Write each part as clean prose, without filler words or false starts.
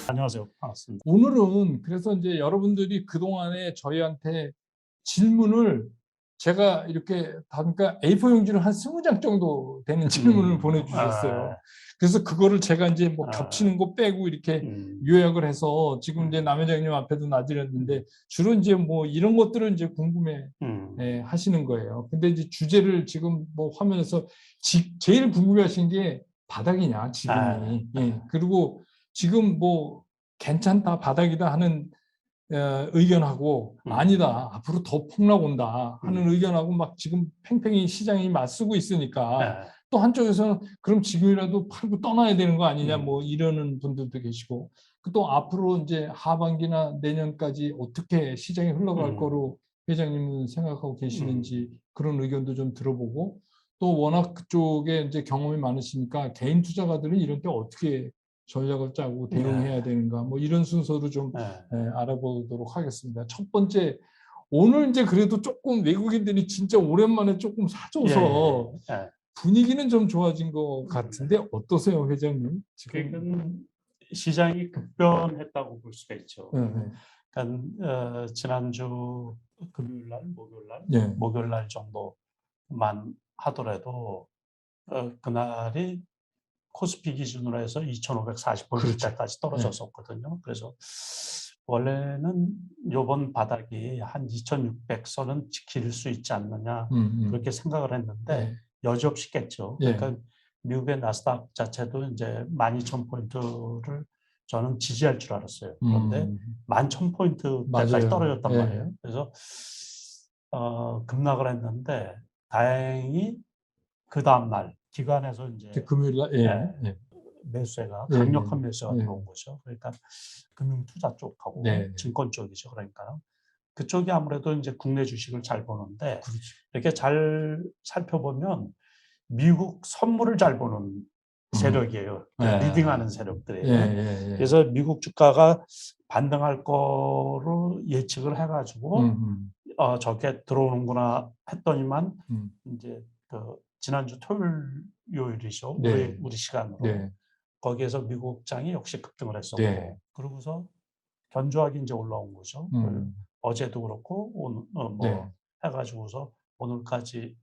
안녕하세요. 반갑습니다. 오늘은 그래서 이제 여러분들이 그동안에 저희한테 질문을 제가 이렇게 그러니까 A4 용지를 한 20장 정도 되는 질문을 보내주셨어요. 그래서 그거를 제가 이제 뭐 겹치는 거 빼고 이렇게 요약을 해서 지금 이제 남 회장님 앞에도 놔드렸는데 주로 이제 뭐 이런 것들을 이제 궁금해 하시는 거예요. 근데 이제 주제를 지금 뭐 화면에서 제일 궁금해 하시는 게 바닥이냐, 지금이. 예. 그리고 지금 뭐 괜찮다, 바닥이다 하는 의견하고 아니다, 앞으로 더 폭락 온다 하는 의견하고 막 지금 팽팽히 시장이 맞서고 있으니까 또 한쪽에서는 그럼 지금이라도 팔고 떠나야 되는 거 아니냐 뭐 이러는 분들도 계시고 또 앞으로 이제 하반기나 내년까지 어떻게 시장이 흘러갈 거로 회장님은 생각하고 계시는지 그런 의견도 좀 들어보고 또 워낙 그쪽에 이제 경험이 많으시니까 개인 투자가들은 이런 때 어떻게 전략을 짜고 대응해야 되는가 뭐 이런 순서로 좀 알아보도록 하겠습니다. 첫 번째, 오늘 이제 그래도 조금 외국인들이 진짜 오랜만에 조금 사줘서 분위기는 좀 좋아진 것 같은데 어떠세요, 회장님? 지금 시장이 급변했다고 볼 수가 있죠. 그러니까 지난주 금요일 날, 목요일 날 정도만 하더라도 그날이 코스피 기준으로 해서 2,540포인트까지 떨어졌었거든요. 그래서 원래는 이번 바닥이 한 2,600선은 지킬 수 있지 않느냐 그렇게 생각을 했는데 여지없이 깼죠. 그러니까 미국의 나스닥 자체도 이제 12,000포인트를 저는 지지할 줄 알았어요. 그런데 11,000포인트까지 떨어졌단 말이에요. 그래서 급락을 했는데 다행히 그 다음날 기관에서 이제 금요일 날 매수세가 강력한 매수가 들어온 거죠. 그러니까 금융투자 쪽하고 증권 쪽이죠. 그러니까 그쪽이 아무래도 이제 국내 주식을 잘 보는데 이렇게 잘 살펴보면 미국 선물을 잘 보는 세력이에요. 리딩하는 세력들이에요. 그래서 미국 주가가 반등할 거로 예측을 해가지고 저게 들어오는구나 했더니만 이제 그 지난주 토요일이죠. 우리 시간으로 거기에서 미국장이 역시 급등을 했었고 그러고서 견조하게 이제 올라온 거죠. 어제도 그렇고 오늘 뭐 해가지고서 오늘까지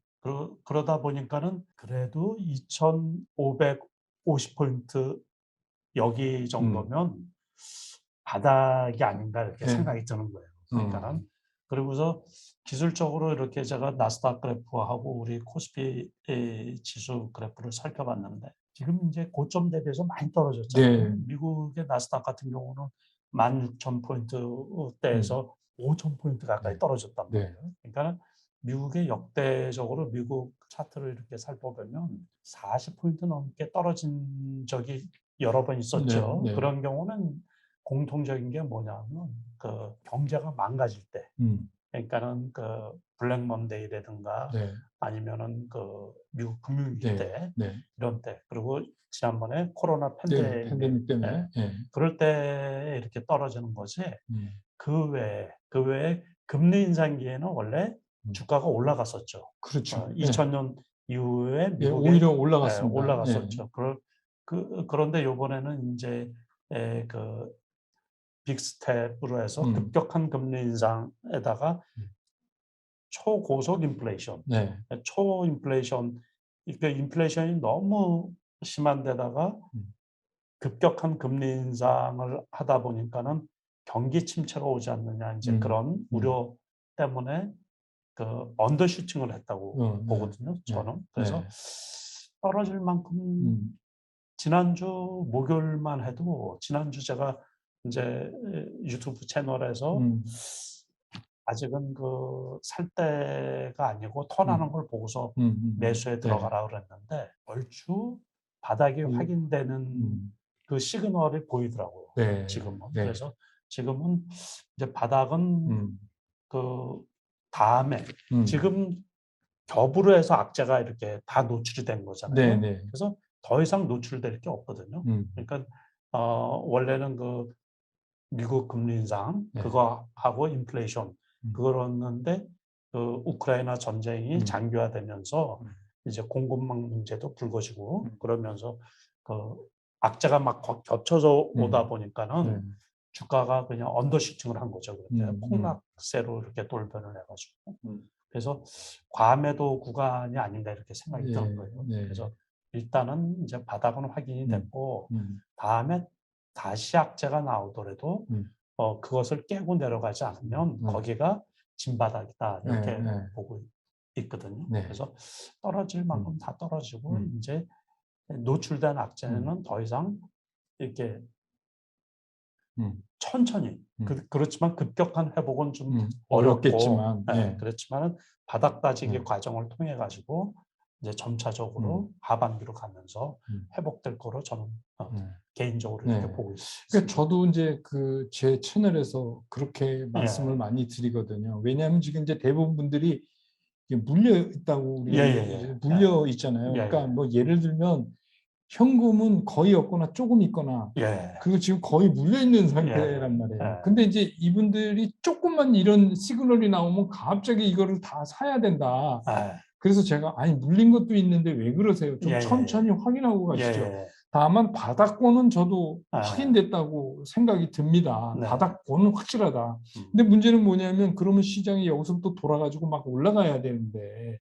그러다 보니까는 그래도 2,550포인트 여기 정도면 바닥이 아닌가 이렇게 생각이 드는 거예요. 그러니까는 그리고서 기술적으로 이렇게 제가 나스닥 그래프하고 우리 코스피 지수 그래프를 살펴봤는데 지금 이제 고점 대비해서 많이 떨어졌잖아요. 미국의 나스닥 같은 경우는 16,000포인트대에서 5,000포인트 가까이 떨어졌단 말이에요. 그러니까 미국의 역대적으로 미국 차트를 이렇게 살펴보면 40포인트 넘게 떨어진 적이 여러 번 있었죠. 그런 경우는 공통적인 게 뭐냐면 그 경제가 망가질 때, 그러니까는 그 블랙 먼데이라든가 아니면은 그 미국 금융위기 때 이런 때 그리고 지난번에 코로나 팬데믹 때문에 그럴 때 이렇게 떨어지는 거지. 그 외에 금리 인상기에는 원래 주가가 올라갔었죠. 그렇죠. 2000년 이후에 미국에 오히려 올라갔습니다. 올라갔었죠. 그런데 이번에는 이제 그 빅스텝으로 해서 급격한 금리 인상에다가 초고속 인플레이션, 초인플레이션, 그러니까 인플레이션이 너무 심한 데다가 급격한 금리 인상을 하다 보니까는 경기 침체가 오지 않느냐 이제 그런 우려 때문에 그 언더슈팅을 했다고 보거든요. 저는 그래서 떨어질 만큼 지난주 목요일만 해도 지난주 제가 이제 유튜브 채널에서 아직은 그 살 때가 아니고 턴하는 걸 보고서 매수에 들어가라 그랬는데 얼추 바닥이 확인되는 그 시그널이 보이더라고요. 지금은. 그래서 지금은 이제 바닥은 그 다음에 지금 겹으로 해서 악재가 이렇게 다 노출이 된 거잖아요. 그래서 더 이상 노출될 게 없거든요. 그러니까 원래는 그 미국 금리 인상 그거 하고 인플레이션 그거였는데 그 우크라이나 전쟁이 음. 장기화되면서 이제 공급망 문제도 불거지고 그러면서 그 악재가 막 겹쳐서 오다 보니까는 주가가 그냥 언더슈팅을 한 거죠. 그때 폭락세로 이렇게 돌변을 해가지고 그래서 과매도 구간이 아닌가 이렇게 생각이 드는 거예요. 그래서 일단은 이제 바닥은 확인이 됐고 다음에 다시 악재가 나오더라도 그것을 깨고 내려가지 않으면 거기가 진바닥이다 이렇게 보고 있거든요. 그래서 떨어질 만큼 다 떨어지고 이제 노출된 악재는 더 이상 이렇게 천천히 그렇지만 급격한 회복은 좀 어렵고 어렵겠지만, 그렇지만 바닥 다지기 과정을 통해 가지고 이제 점차적으로 하반기로 가면서 회복될 거로 저는 개인적으로 이렇게 보고 있습니다. 그러니까 저도 이제 그 제 채널에서 그렇게 말씀을 많이 드리거든요. 왜냐하면 지금 이제 대부분 분들이 물려 있다고 물려 있잖아요. 그러니까 뭐 예를 들면 현금은 거의 없거나 조금 있거나 그리고 지금 거의 물려 있는 상태란 말이에요. 근데 이제 이분들이 조금만 이런 시그널이 나오면 갑자기 이거를 다 사야 된다. 그래서 제가 아니 물린 것도 있는데 왜 그러세요? 좀 천천히 확인하고 가시죠. 다만 바닥권은 저도 확인됐다고 생각이 듭니다. 바닥권은 확실하다. 근데 문제는 뭐냐면 그러면 시장이 여기서부터 돌아가지고 막 올라가야 되는데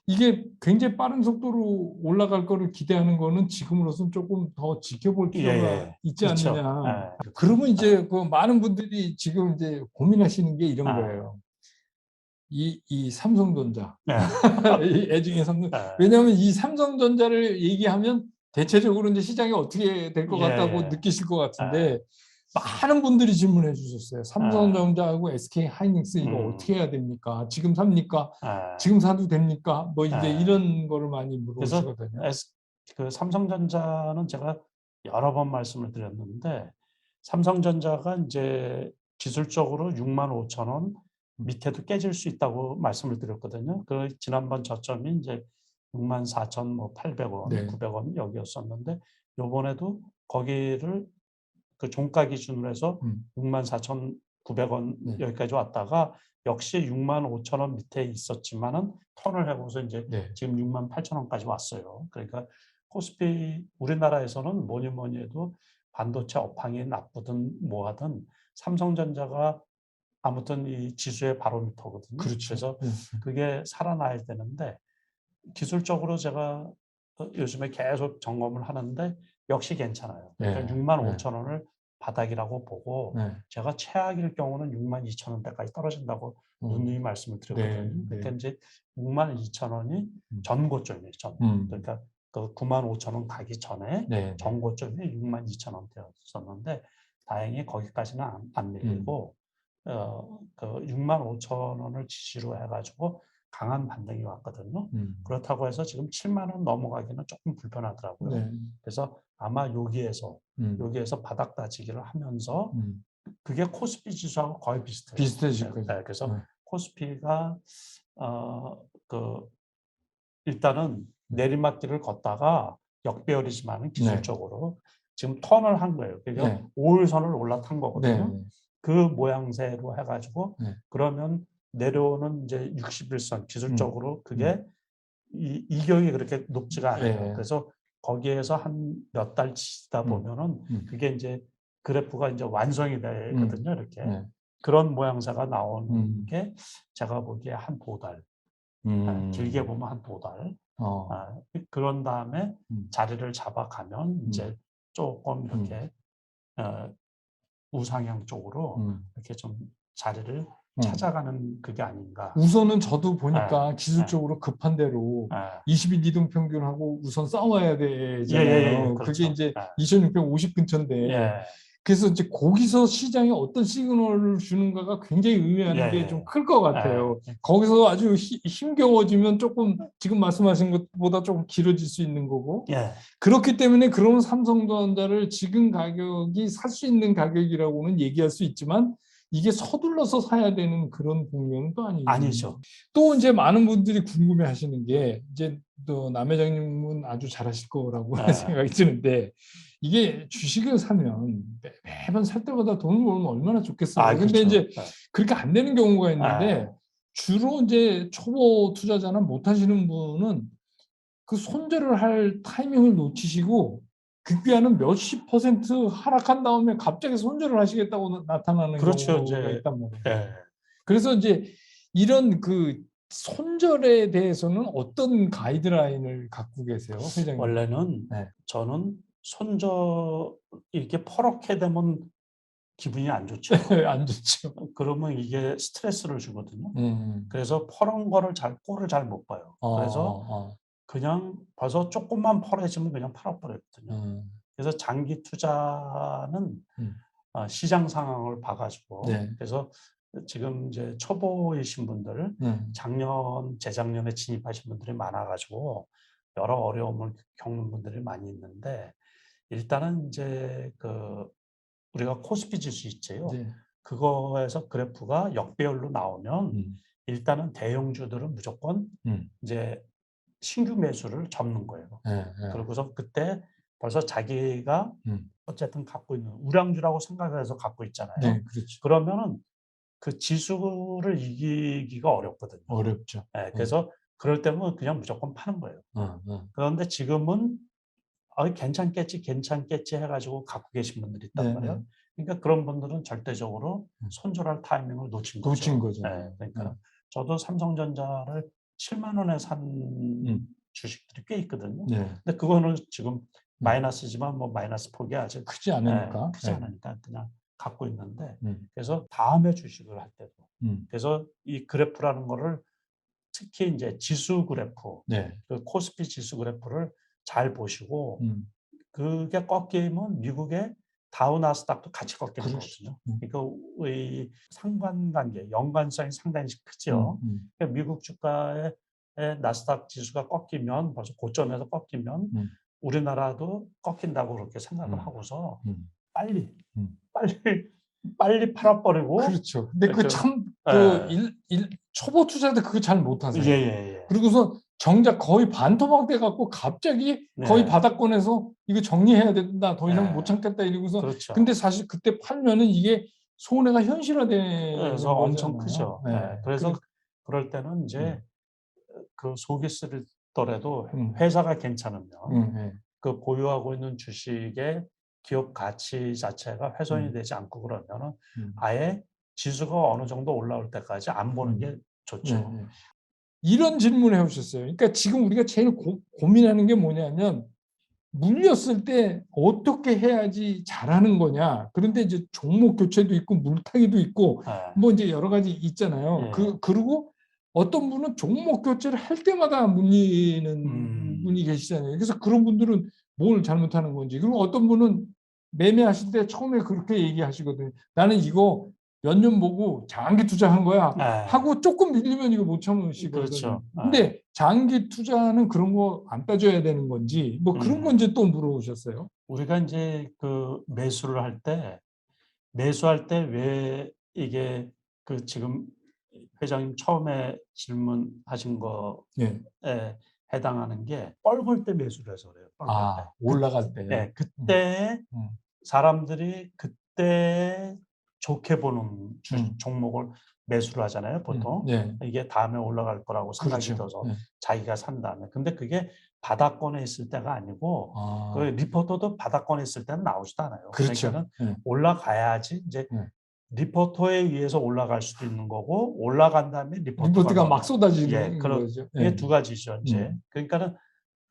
이게 굉장히 빠른 속도로 올라갈 거를 기대하는 거는 지금으로서는 조금 더 지켜볼 필요가 있지 그렇죠. 않느냐. 그러면 이제 그 많은 분들이 지금 이제 고민하시는 게 이런 거예요. 이 삼성전자, 이 애증의 삼성. 왜냐하면 이 삼성전자를 얘기하면 대체적으로 이제 시장이 어떻게 될 것 같다고 느끼실 것 같은데 많은 분들이 질문해 주셨어요. 삼성전자하고 SK 하이닉스 이거 어떻게 해야 됩니까? 지금 삽니까? 지금 사도 됩니까? 뭐 이제 이런 거를 많이 물어보시거든요. 그래서 그 삼성전자는 제가 여러 번 말씀을 드렸는데 삼성전자가 이제 기술적으로 65,000원 밑에도 깨질 수 있다고 말씀을 드렸거든요. 그 지난번 저점이 이제 64,800원, 900원 여기였었는데 요번에도 거기를 그 종가 기준으로 해서 64,900원 여기까지 왔다가 역시 65,000원 밑에 있었지만은 턴을 해보서 이제 지금 68,000원까지 왔어요. 그러니까 코스피 우리나라에서는 뭐니 뭐니 해도 반도체 업황이 나쁘든 뭐하든 삼성전자가 아무튼 이 지수의 바로미터거든요. 그래서 그게 살아나야 되는데 기술적으로 제가 요즘에 계속 점검을 하는데 역시 괜찮아요. 그러니까 65,000원을 바닥이라고 보고 제가 최악일 경우는 62,000원대까지 떨어진다고 누누이 말씀을 드렸거든요. 그러니까 이제 62,000원이 전고점이에요. 그러니까 그 95,000원 가기 전에 전고점이 62,000원대였었는데 다행히 거기까지는 안 밀리고 그 65,000원을 지지로 해가지고 강한 반등이 왔거든요. 그렇다고 해서 지금 7만 원 넘어가기는 조금 불편하더라고요. 그래서 아마 여기에서 바닥 다지기를 하면서 그게 코스피 지수하고 거의 비슷해요. 비슷해질 거죠. 그래서 코스피가 그 일단은 내리막길을 걷다가 역배열이지만 기술적으로 지금 턴을 한 거예요. 그러니까 5일선을 올라탄 거거든요. 그 모양새로 해가지고 그러면 내려오는 이제 61선 기술적으로 그게 이격이 그렇게 높지가 않아요. 그래서 거기에서 한 몇 달 치다 보면은 그게 이제 그래프가 이제 완성이 되거든요. 이렇게 그런 모양새가 나오는 게 제가 보기에 한 두 달, 길게 보면 한 두 달. 그런 다음에 자리를 잡아가면 이제 조금 이렇게 우상향 쪽으로 이렇게 좀 자리를 찾아가는 그게 아닌가. 우선은 저도 보니까 기술적으로 급한 대로 20일 이동 평균하고 우선 싸워야 되잖아요. 그렇죠. 그게 이제 2650 근처인데 그래서 이제 거기서 시장이 어떤 시그널을 주는가가 굉장히 의미하는 게 좀 클 것 같아요. 거기서 아주 힘겨워지면 조금 지금 말씀하신 것보다 조금 길어질 수 있는 거고 그렇기 때문에 그런 삼성전자를 지금 가격이 살 수 있는 가격이라고는 얘기할 수 있지만 이게 서둘러서 사야 되는 그런 국면은 또 아니죠. 또 이제 많은 분들이 궁금해 하시는 게 이제 또 남 회장님은 아주 잘하실 거라고 생각이 드는데 이게 주식을 사면 매번 살 때마다 돈을 벌면 얼마나 좋겠어요. 근데 그렇죠. 이제 그렇게 안 되는 경우가 있는데 주로 이제 초보 투자자나 못 하시는 분은 그 손절을 할 타이밍을 놓치시고 극비하는 몇십 퍼센트 하락한 다음에 갑자기 손절을 하시겠다고 나타나는 그렇죠. 경우가 이제 있단 말이에요. 예. 그래서 이제 이런 그 손절에 대해서는 어떤 가이드라인을 갖고 계세요, 회장님? 원래는 네. 저는 손절 이렇게 퍼렇게 되면 기분이 안 좋죠. 안 좋죠. 그러면 이게 스트레스를 주거든요. 음. 그래서 퍼런 거를 꼴을 잘 못 봐요. 그래서 그냥 벌써 조금만 퍼래지면 그냥 팔아버렸거든요. 그래서 장기 투자는 시장 상황을 봐가지고 네. 그래서 지금 이제 초보이신 분들 작년, 재작년에 진입하신 분들이 많아가지고 여러 어려움을 겪는 분들이 많이 있는데 일단은 이제 그 우리가 코스피 지수 있죠. 네. 그거에서 그래프가 역배열로 나오면 일단은 대형주들은 무조건 이제 신규 매수를 접는 거예요. 네, 네. 그러고서 그때 벌써 자기가 어쨌든 갖고 있는 우량주라고 생각해서 갖고 있잖아요. 네, 그렇죠. 그러면은 그 지수를 이기기가 어렵거든요. 어렵죠. 네, 그래서 그럴 때는 그냥 무조건 파는 거예요. 그런데 지금은 괜찮겠지, 괜찮겠지 해가지고 갖고 계신 분들이 있단 네, 말이에요. 네. 그러니까 그런 분들은 절대적으로 손절할 타이밍을 놓친 놓친 거죠. 거죠. 네, 그러니까 저도 삼성전자를 7만 원에 산 주식들이 꽤 있거든요. 네. 근데 그거는 지금 마이너스지만 뭐 마이너스 폭이 아직 크지 않으니까. 크지 않으니까 그냥 갖고 있는데 그래서 다음에 다음에 주식을 할 때도 그래서 이 그래프라는 거를 특히 이제 지수 그래프, 네. 그 코스피 지수 그래프를 잘 보시고 그게 꺾이면 미국의 다우 나스닥도 같이 꺾이는 거거든요. 그러니까 이 상관관계, 연관성이 상당히 크죠. 그러니까 미국 주가의 나스닥 지수가 꺾이면 벌써 고점에서 꺾이면 우리나라도 꺾인다고 그렇게 생각을 하고서 빨리 팔아버리고 그렇죠. 근데 그 그렇죠. 참 예. 초보 투자들 그거 잘 못하세요. 예. 그리고서 정작 거의 반토막 돼 갖고 갑자기 거의 네. 바닥권에서 이거 정리해야 된다. 더 이상 못 네. 참겠다 이러고서 그렇죠. 근데 사실 그때 팔면은 이게 손해가 현실화되는 그래서 엄청 거잖아요. 크죠. 네. 예. 그래서 그럴 때는 이제 그 속이 쓰리더라도 회사가 괜찮으면 네. 그 보유하고 있는 주식의 기업 가치 자체가 훼손이 되지 않고 그러면은 아예 지수가 어느 정도 올라올 때까지 안 보는 게 좋죠. 네. 이런 질문을 해오셨어요. 그러니까 지금 우리가 제일 고민하는 게 뭐냐면 물렸을 때 어떻게 해야지 잘하는 거냐. 그런데 이제 종목 교체도 있고 물타기도 있고 예. 뭐 이제 여러 가지 있잖아요. 예. 그리고 어떤 분은 종목 교체를 할 때마다 물리는 분이 계시잖아요. 그래서 그런 분들은 뭘 잘못하는 건지. 그리고 어떤 분은 매매하실 때 처음에 그렇게 얘기하시거든요. 나는 이거 몇 년 보고 장기 투자한 거야. 예. 하고 조금 밀리면 이거 못 참으시거든요. 그렇죠. 근데 장기 투자는 그런 거 안 따져야 되는 건지 뭐 그런 건지 또 물어보셨어요. 우리가 이제 그 매수를 할 때 매수할 때 왜 이게 그 지금 회장님 처음에 질문하신 거에 예. 해당하는 게 뻘걸 때 매수를 해서 그래요. 뻘걸 때. 올라갈 때. 네, 그때 사람들이 그때 좋게 보는 종목을 매수를 하잖아요, 보통. 네. 이게 다음에 올라갈 거라고 생각이 그렇죠. 들어서 자기가 산 다음에. 근데 그게 바닥권에 있을 때가 아니고 그 리포터도 바닥권에 있을 때는 나오지도 않아요. 그렇죠. 그러니까는 올라가야지 이제 리포터에 의해서 올라갈 수도 있는 거고 올라간 다음에 리포트가 막 나오는 쏟아지는 그런 거죠. 이게 두 가지죠, 이제. 그러니까는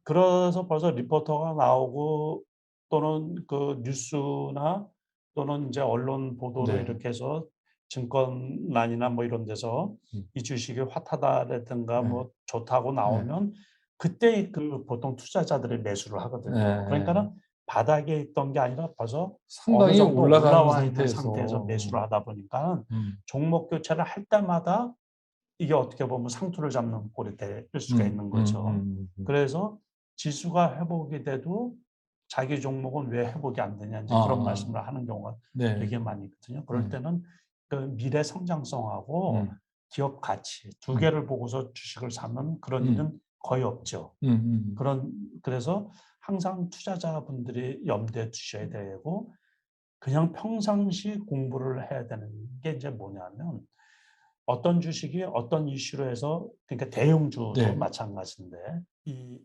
그래서 벌써 리포터가 나오고 또는 그 뉴스나 또는 이제 언론 보도로 이렇게 해서 증권란이나 뭐 이런 데서 이 주식이 핫하다라든가 뭐 좋다고 나오면 그때 그 보통 투자자들이 매수를 하거든요. 그러니까는 바닥에 있던 게 아니라 벌써 어느 상당히 정도 올라간 올라와 있는 상태에서. 상태에서 매수를 하다 보니까 종목 교체를 할 때마다 이게 어떻게 보면 상투를 잡는 꼴이 될 수가 있는 거죠. 그래서 지수가 회복이 돼도 자기 종목은 왜 회복이 안 되냐 이제 그런 말씀을 하는 경우가 되게 많이 있거든요. 그럴 때는 그 미래 성장성하고 기업 가치 두 개를 보고서 주식을 사면 그런 일은 거의 없죠. 그래서 항상 투자자분들이 염두에 두셔야 되고 그냥 평상시 공부를 해야 되는 게 이제 뭐냐면 어떤 주식이 어떤 이슈로 해서 그러니까 대형주도 네. 마찬가지인데 이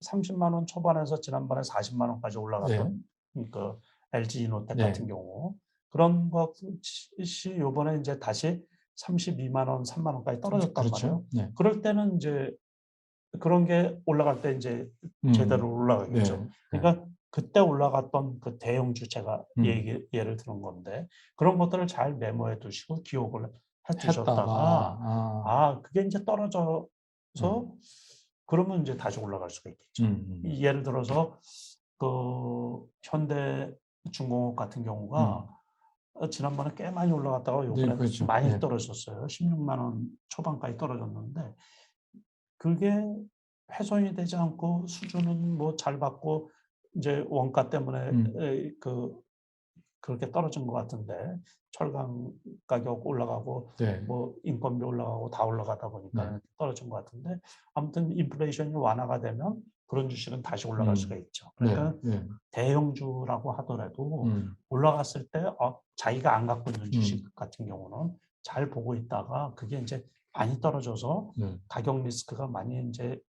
30만 원 초반에서 지난번에 40만 원까지 올라갔던 그 LG 이노텍 네. 같은 경우 그런 것이 요번에 이제 다시 32만 원, 3만 원까지 떨어졌단 그렇죠. 말이에요. 네. 그럴 때는 이제 그런 게 올라갈 때 이제 제대로 올라가겠죠. 네. 그러니까 그때 올라갔던 그 대형주 제가 예를 드는 건데 그런 것들을 잘 메모해 두시고 기억을 해 두셨다가 그게 이제 떨어져서 그러면 이제 다시 올라갈 수가 있겠죠. 예를 들어서 그 현대중공업 같은 경우가 지난번에 꽤 많이 올라갔다가 요번에 그렇죠. 많이 네. 떨어졌어요. 16만 원 초반까지 떨어졌는데 그게 훼손이 되지 않고 수주는 뭐 잘 받고 이제 원가 때문에 그렇게 떨어진 것 같은데 철강 가격 올라가고 네. 뭐 인건비 올라가고 다 올라가다 보니까 네. 떨어진 것 같은데 아무튼 인플레이션이 완화가 되면 그런 주식은 다시 올라갈 수가 있죠. 그러니까 대형주라고 하더라도 올라갔을 때 자기가 안 갖고 있는 주식 같은 경우는 잘 보고 있다가 그게 이제 많이 떨어져서 가격 리스크가 많이 이제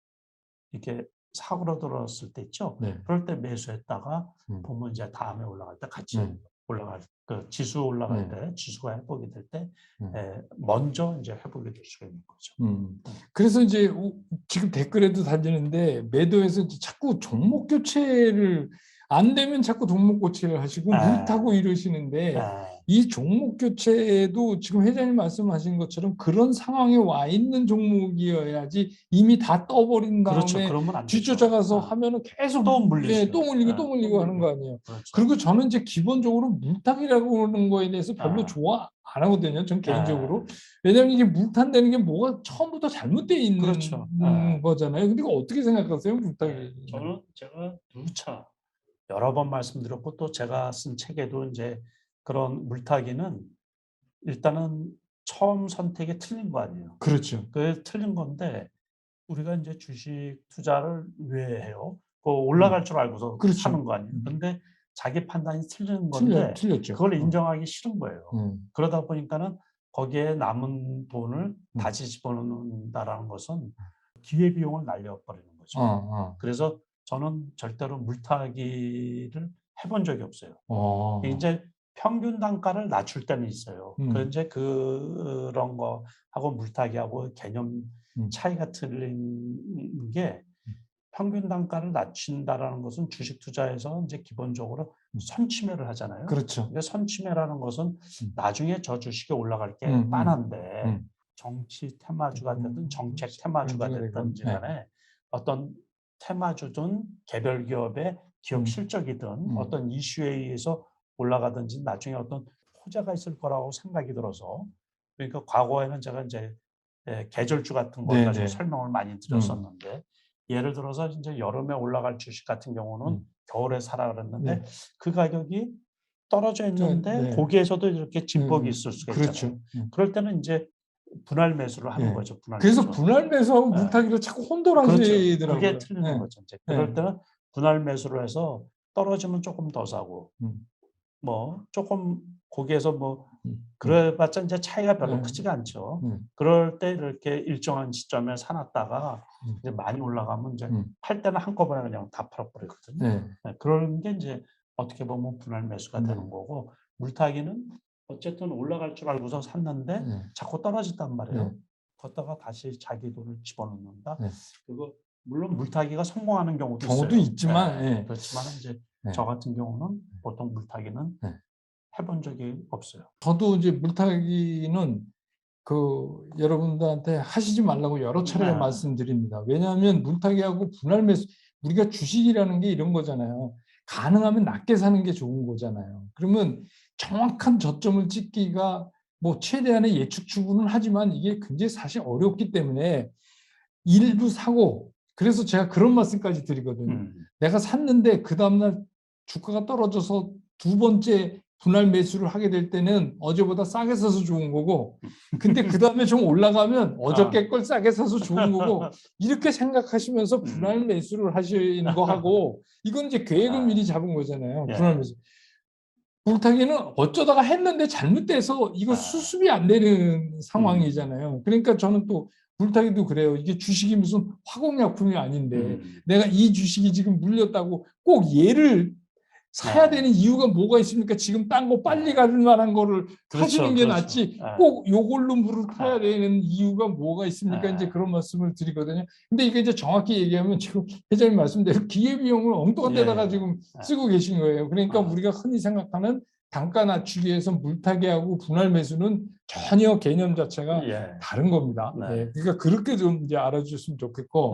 이렇게 사고로들었을 때 있죠. 그럴 때 매수했다가 보면 이제 다음에 올라갈 때 같이 올라갈 그 지수 올라갈 때 지수가 회복이 될 때 먼저 이제 회복이 될 수가 있는 거죠. 그래서 이제 지금 댓글에도 달리는데 매도에서 이제 자꾸 종목 교체를 안 되면 자꾸 종목 교체를 하시고 물타고 이러시는데 이 종목 교체도 지금 회장님 말씀하신 것처럼 그런 상황에 와 있는 종목이어야지 이미 다 떠버린 다음에 그렇죠. 그러면 안 되죠. 뒤쫓아가서 하면은 계속 또 물리죠. 또 물리고 또 물리고 하는 거 아니에요. 그렇죠. 그리고 저는 이제 기본적으로 물타기라고 하는 거에 대해서 별로 좋아 안 하거든요. 전 개인적으로. 왜냐하면 이게 물탄다는 게 뭐가 처음부터 잘못되어 있는 그렇죠. 거잖아요. 근데 이거 어떻게 생각하세요? 물타기. 저는 제가 누차 여러 번 말씀드렸고 또 제가 쓴 책에도 이제 그런 물타기는 일단은 처음 선택이 틀린 거 아니에요. 그렇죠. 그게 틀린 건데 우리가 이제 주식 투자를 왜 해요? 올라갈 줄 알고서 그렇죠. 하는 거 아니에요. 근데 자기 판단이 틀린 건데 틀렸죠. 그걸 인정하기 싫은 거예요. 그러다 보니까는 거기에 남은 돈을 다시 집어넣는다라는 것은 기회비용을 날려버리는 거죠. 그래서 저는 절대로 물타기를 해본 적이 없어요. 이제 평균 단가를 낮출 때는 있어요. 이제 그런 거하고 물타기하고 개념 차이가 틀린 게 평균 단가를 낮춘다라는 것은 주식 투자에서 이제 기본적으로 선취매를 하잖아요. 그렇죠. 근데 선취매라는 것은 나중에 저 주식이 올라갈 게 뻔한데 정치 테마주가 되든 정책 테마주가 됐든지 간에 어떤 테마주든 개별 기업의 기업 실적이든 어떤 이슈에 의해서 올라가든지 나중에 어떤 호재가 있을 거라고 생각이 들어서 그러니까 과거에는 제가 이제 계절주 같은 걸 가지고 설명을 많이 드렸었는데 예를 들어서 이제 여름에 올라갈 주식 같은 경우는 겨울에 사라 그랬는데 그 가격이 떨어져 있는데 거기에서도 이렇게 진폭이 있을 수가 있잖아요. 그럴 때는 이제 분할 매수를 하는 거죠. 그래서 분할 매수하고 물타기를 자꾸 혼돈하시더라고요. 그렇죠. 그게 틀리는 거죠. 이제 그럴 때는 분할 매수를 해서 떨어지면 조금 더 사고 뭐 조금 거기에서 뭐 그래봤자 이제 차이가 별로 크지가 않죠. 그럴 때 이렇게 일정한 시점에 사놨다가 이제 많이 올라가면 이제 팔 때는 한꺼번에 그냥 다 팔아버리거든요. 그런 게 이제 어떻게 보면 분할 매수가 되는 거고 물타기는 어쨌든 올라갈 줄 알고서 샀는데 자꾸 떨어진단 말이에요. 걷다가 다시 자기 돈을 집어넣는다. 그거 물론 물타기가 성공하는 경우도 있어요. 있지만 그렇지만 이제 저 같은 경우는 보통 물타기는 해본 적이 없어요. 저도 이제 물타기는 여러분들한테 하시지 말라고 여러 차례 말씀드립니다. 왜냐하면 물타기하고 분할 매수, 우리가 주식이라는 게 이런 거잖아요. 가능하면 낮게 사는 게 좋은 거잖아요. 그러면 정확한 저점을 찍기가 뭐 최대한의 예측 추구는 하지만 이게 굉장히 사실 어렵기 때문에 일부 사고, 그래서 제가 그런 말씀까지 드리거든요. 내가 샀는데 그 다음날 주가가 떨어져서 두 번째 분할 매수를 하게 될 때는 어제보다 싸게 사서 좋은 거고, 근데 그 다음에 좀 올라가면 어저께 걸 싸게 사서 좋은 거고, 이렇게 생각하시면서 분할 매수를 하시는 거 하고, 이건 이제 계획을 미리 잡은 거잖아요. 분할 매수. 물타기는 어쩌다가 했는데 잘못돼서 이거 수습이 안 되는 상황이잖아요. 그러니까 저는 또 물타기도 그래요. 이게 주식이 무슨 화공약품이 아닌데 내가 이 주식이 지금 물렸다고 꼭 얘를 사야 되는 이유가 뭐가 있습니까? 지금 딴 거 빨리 갈 만한 거를 하시는 게 낫지 꼭 요걸로 물을 타야 되는 이유가 뭐가 있습니까? 이제 그런 말씀을 드리거든요. 근데 이게 이제 정확히 얘기하면 지금 회장님 말씀대로 기회비용을 엉뚱한 데다가 지금 쓰고 계신 거예요. 그러니까 우리가 흔히 생각하는 단가 낮추기 위해서 물타기하고 분할 매수는 전혀 개념 자체가 다른 겁니다. 그러니까 그렇게 좀 이제 알아주셨으면 좋겠고